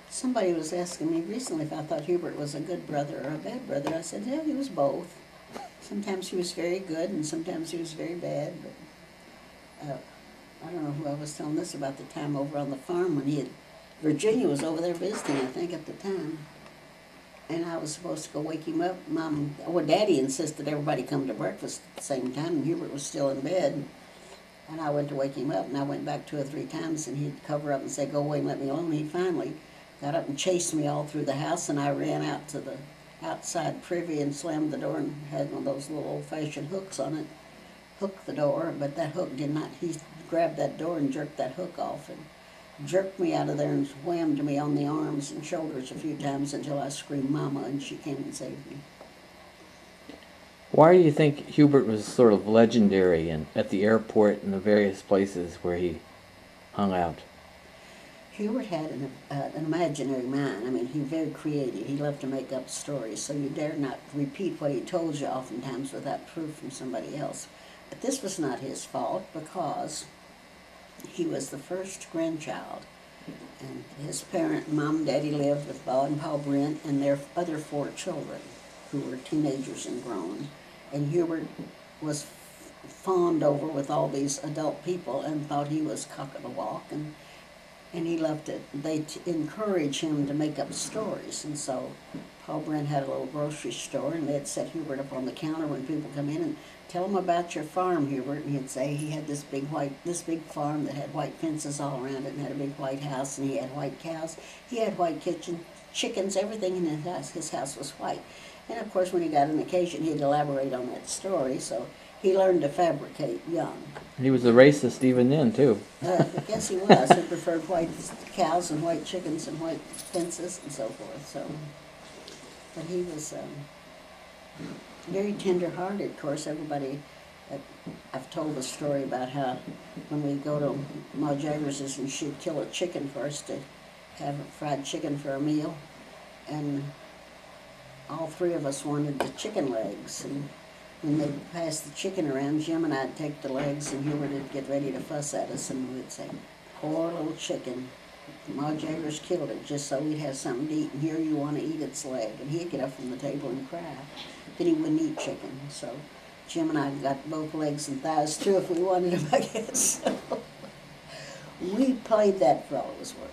Somebody was asking me recently if I thought Hubert was a good brother or a bad brother. I said, yeah, he was both. Sometimes he was very good and sometimes he was very bad. But I don't know who I was telling this about the time over on the farm when Virginia was over there visiting, I think, at the time. And I was supposed to go wake him up. Daddy insisted everybody come to breakfast at the same time, and Hubert was still in bed. And I went to wake him up, and I went back 2 or 3 times, and he'd cover up and say, go away and let me alone. He finally got up and chased me all through the house, and I ran out to the outside privy and slammed the door and had one of those little old-fashioned hooks on it, hooked the door, but that hook did not, he grabbed that door and jerked that hook off and jerked me out of there and whammed me on the arms and shoulders a few times until I screamed "Mama," and she came and saved me. Why do you think Hubert was sort of legendary at the airport and the various places where he hung out? Hubert had an imaginary mind. I mean, he was very creative. He loved to make up stories, so you dare not repeat what he told you oftentimes without proof from somebody else. But this was not his fault because he was the first grandchild. And his parent, Mom and Daddy, lived with Bob and Paul Brent and their other 4 children who were teenagers and grown. And Hubert was fawned over with all these adult people and thought he was cock of the walk. And he loved it. They encourage him to make up stories. And so Paul Brent had a little grocery store, and they'd set Hubert up on the counter when people come in and tell him about your farm, Hubert. And he'd say he had this big farm that had white fences all around it and had a big white house, and he had white cows. He had white chickens, everything in his house. His house was white. And of course, when he got an occasion, he'd elaborate on that story. So he learned to fabricate young. And he was a racist even then, too. I guess he was. He preferred white cows and white chickens and white fences and so forth. So, but he was very tender-hearted. Of course, everybody, I've told the story about how when we go to Ma Jagers's and she'd kill a chicken for us to have a fried chicken for a meal. And all 3 of us wanted the chicken legs. And when they passed the chicken around, Jim and I'd take the legs, and Hubert would get ready to fuss at us, and we'd say, poor little chicken. Ma Jagers killed it just so we'd have something to eat, and here you want to eat its leg. And he'd get up from the table and cry. Then he wouldn't eat chicken. So Jim and I got both legs and thighs too if we wanted them, I guess. So we played that for all it was worth.